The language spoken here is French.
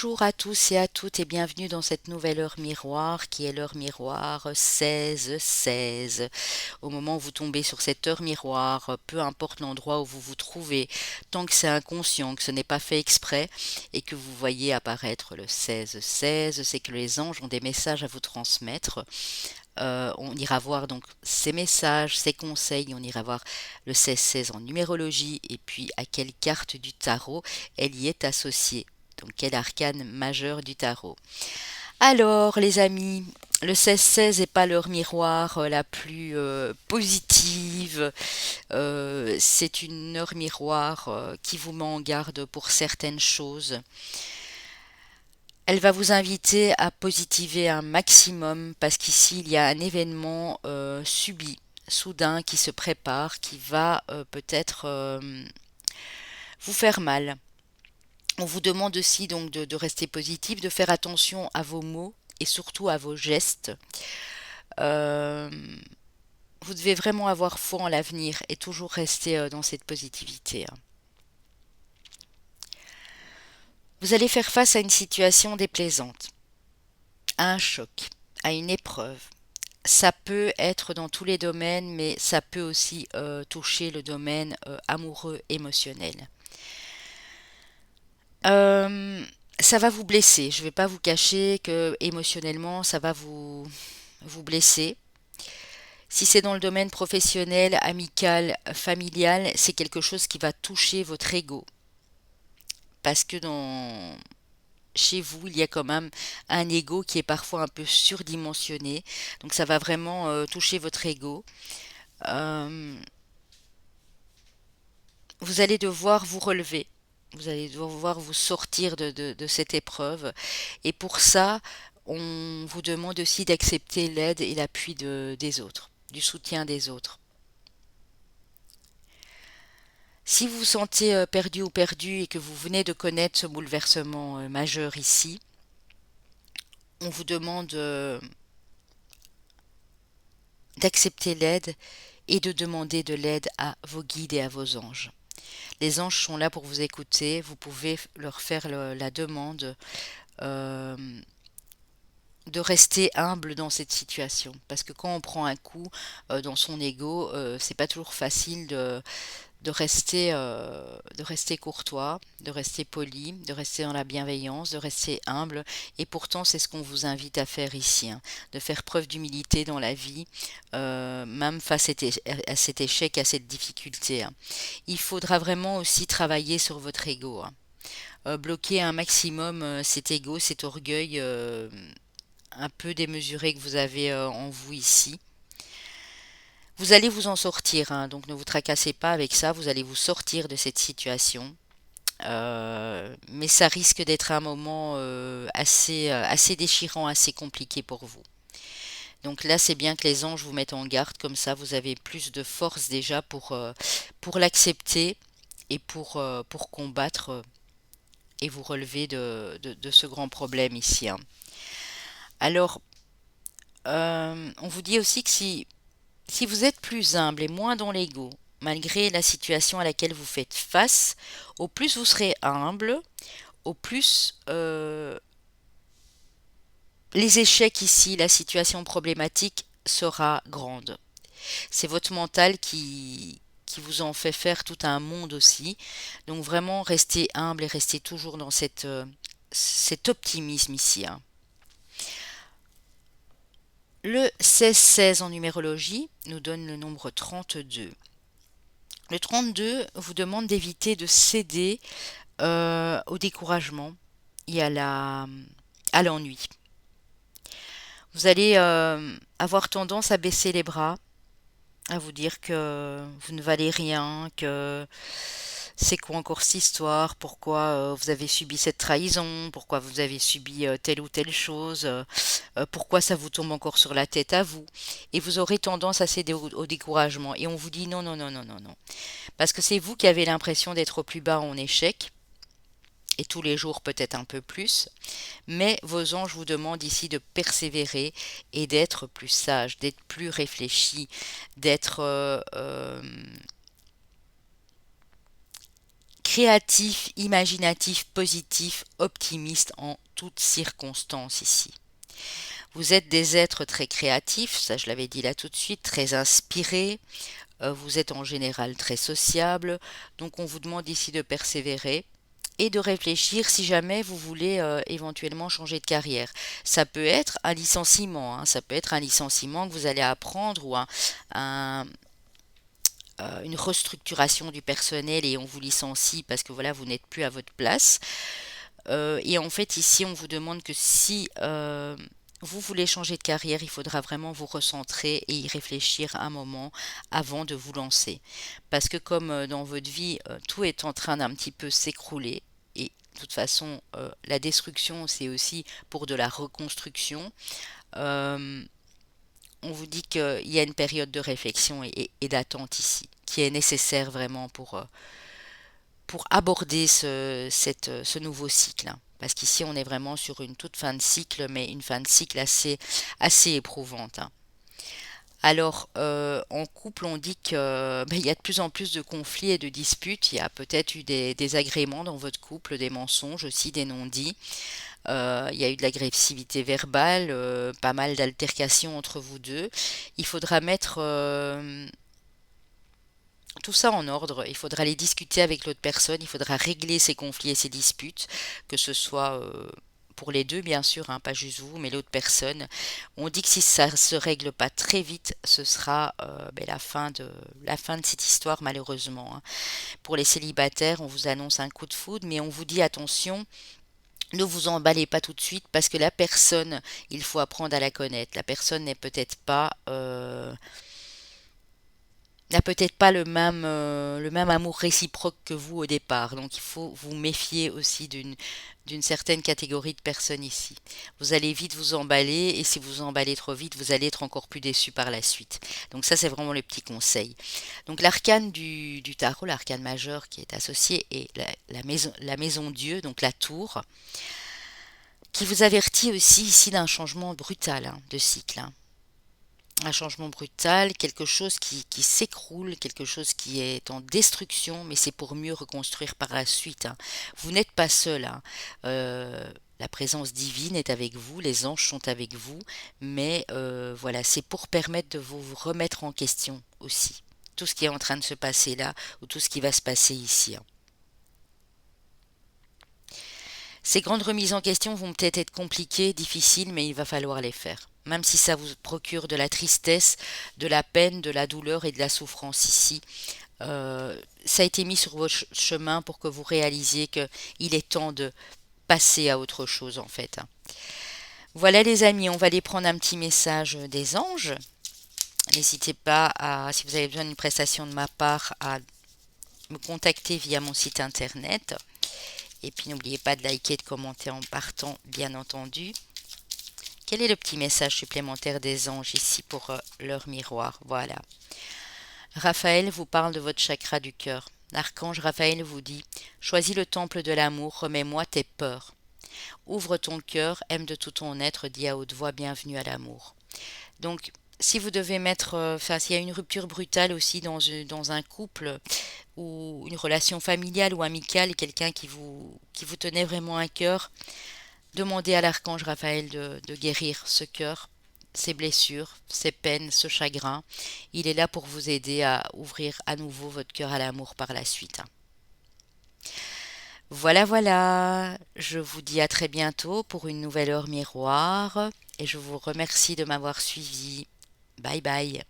Bonjour à tous et à toutes et bienvenue dans cette nouvelle heure miroir qui est l'heure miroir 16-16. Au moment où vous tombez sur cette heure miroir, peu importe l'endroit où vous vous trouvez, tant que c'est inconscient, que ce n'est pas fait exprès et que vous voyez apparaître le 16-16, c'est que les anges ont des messages à vous transmettre. On ira voir donc ces messages, ces conseils, on ira voir le 16-16 en numérologie et puis à quelle carte du tarot elle y est associée. Donc quel arcane majeur du tarot. Alors les amis, le 16-16 n'est pas leur miroir la plus positive. C'est une heure miroir qui vous met en garde pour certaines choses. Elle va vous inviter à positiver un maximum parce qu'ici il y a un événement subi, soudain, qui se prépare, qui va peut-être vous faire mal. On vous demande aussi donc de rester positif, de faire attention à vos mots et surtout à vos gestes. Euh, vous devez vraiment avoir foi en l'avenir et toujours rester dans cette positivité, hein. Vous allez faire face à une situation déplaisante, à un choc, à une épreuve. Ça peut être dans tous les domaines, mais ça peut aussi toucher le domaine amoureux, émotionnel. Euh, Ça va vous blesser. Je ne vais pas vous cacher que émotionnellement, ça va vous blesser. Si c'est dans le domaine professionnel, amical, familial, c'est quelque chose qui va toucher votre ego. Parce que chez vous, il y a quand même un ego qui est parfois un peu surdimensionné. Donc ça va vraiment toucher votre ego. Euh, vous allez devoir vous relever. Vous allez devoir vous sortir de cette épreuve. Et pour ça, on vous demande aussi d'accepter l'aide et l'appui des autres, du soutien des autres. Si vous vous sentez perdu ou perdu et que vous venez de connaître ce bouleversement majeur ici, on vous demande d'accepter l'aide et de demander de l'aide à vos guides et à vos anges. Les anges sont là pour vous écouter, vous pouvez leur faire la demande euh, de rester humble dans cette situation. Parce que quand on prend un coup dans son ego, c'est pas toujours facile de rester courtois, de rester poli, de rester dans la bienveillance, de rester humble. Et pourtant, c'est ce qu'on vous invite à faire ici, hein, de faire preuve d'humilité dans la vie, même face à cet échec, à cette difficulté, hein. Il faudra vraiment aussi travailler sur votre ego, hein. Bloquer un maximum cet ego, cet orgueil un peu démesuré que vous avez en vous ici. Vous allez vous en sortir, hein, donc ne vous tracassez pas avec ça, vous allez vous sortir de cette situation. Mais ça risque d'être un moment assez déchirant, assez compliqué pour vous. Donc là, c'est bien que les anges vous mettent en garde, comme ça vous avez plus de force déjà pour l'accepter et pour combattre et vous relever de ce grand problème ici, hein. Alors, on vous dit aussi que si vous êtes plus humble et moins dans l'ego, malgré la situation à laquelle vous faites face, au plus vous serez humble, au plus les échecs ici, la situation problématique sera grande. C'est votre mental qui vous en fait faire tout un monde aussi. Donc vraiment, restez humble et restez toujours dans cet optimisme ici, hein. Le 16-16 en numérologie nous donne le nombre 32. Le 32 vous demande d'éviter de céder au découragement et à l'ennui. Vous allez avoir tendance à baisser les bras, à vous dire que vous ne valez rien, que c'est quoi encore cette histoire, pourquoi vous avez subi cette trahison, pourquoi vous avez subi telle ou telle chose, pourquoi ça vous tombe encore sur la tête à vous. Et vous aurez tendance à céder au découragement. Et on vous dit non, non, non, non, non, non. Parce que c'est vous qui avez l'impression d'être au plus bas en échec, et tous les jours peut-être un peu plus, mais vos anges vous demandent ici de persévérer et d'être plus sage, d'être plus réfléchi, d'être créatif, imaginatif, positif, optimiste en toutes circonstances ici. Vous êtes des êtres très créatifs, ça je l'avais dit là tout de suite, très inspirés, vous êtes en général très sociable, donc on vous demande ici de persévérer et de réfléchir si jamais vous voulez éventuellement changer de carrière. Ça peut être un licenciement, hein, ça peut être un licenciement que vous allez apprendre ou un, une restructuration du personnel et on vous licencie parce que voilà, vous n'êtes plus à votre place. Et en fait, ici, on vous demande que si vous voulez changer de carrière, il faudra vraiment vous recentrer et y réfléchir un moment avant de vous lancer. Parce que comme dans votre vie, tout est en train d'un petit peu s'écrouler. Et de toute façon, la destruction, c'est aussi pour de la reconstruction. Euh, on vous dit qu'il y a une période de réflexion et d'attente ici, qui est nécessaire vraiment pour aborder ce nouveau cycle, hein. Parce qu'ici, on est vraiment sur une toute fin de cycle, mais une fin de cycle assez éprouvante, hein. Alors, en couple, on dit que il y a de plus en plus de conflits et de disputes. Il y a peut-être eu des désagréments dans votre couple, des mensonges aussi, des non-dits. Il y a eu de l'agressivité verbale, pas mal d'altercations entre vous deux. Il faudra mettre tout ça en ordre, il faudra les discuter avec l'autre personne, il faudra régler ces conflits et ces disputes, que ce soit pour les deux bien sûr, hein, pas juste vous, mais l'autre personne. On dit que si ça ne se règle pas très vite, ce sera la fin de cette histoire malheureusement, hein. Pour les célibataires, on vous annonce un coup de foudre, mais on vous dit attention, ne vous emballez pas tout de suite parce que la personne, il faut apprendre à la connaître. La personne n'est peut-être pas n'a peut-être pas le même amour réciproque que vous au départ. Donc il faut vous méfier aussi d'une certaine catégorie de personnes ici. Vous allez vite vous emballer et si vous emballez trop vite, vous allez être encore plus déçu par la suite. Donc ça, c'est vraiment le petit conseil. Donc l'arcane du tarot, l'arcane majeur qui est associé est la maison Dieu, donc la tour, qui vous avertit aussi ici d'un changement brutal, hein, de cycle, hein. Un changement brutal, quelque chose qui s'écroule, quelque chose qui est en destruction, mais c'est pour mieux reconstruire par la suite, hein. Vous n'êtes pas seul, hein. La présence divine est avec vous, les anges sont avec vous, mais voilà, c'est pour permettre de vous remettre en question aussi. Tout ce qui est en train de se passer là, ou tout ce qui va se passer ici, hein. Ces grandes remises en question vont peut-être être compliquées, difficiles, mais il va falloir les faire. Même si ça vous procure de la tristesse, de la peine, de la douleur et de la souffrance ici, ça a été mis sur votre chemin pour que vous réalisiez que il est temps de passer à autre chose en fait, hein. Voilà les amis, on va aller prendre un petit message des anges. N'hésitez pas à, si vous avez besoin d'une prestation de ma part, à me contacter via mon site internet. Et puis n'oubliez pas de liker et de commenter en partant, bien entendu. Quel est le petit message supplémentaire des anges ici pour leur miroir? Voilà. Raphaël vous parle de votre chakra du cœur. L'archange Raphaël vous dit: choisis le temple de l'amour, remets-moi tes peurs. Ouvre ton cœur, aime de tout ton être, dis à haute voix bienvenue à l'amour. Donc, si vous devez mettre, enfin, s'il y a une rupture brutale aussi dans un couple ou une relation familiale ou amicale, quelqu'un qui vous tenait vraiment à cœur, demandez à l'archange Raphaël de guérir ce cœur, ces blessures, ces peines, ce chagrin. Il est là pour vous aider à ouvrir à nouveau votre cœur à l'amour par la suite. Voilà, voilà. Je vous dis à très bientôt pour une nouvelle heure miroir et je vous remercie de m'avoir suivi. Bye bye.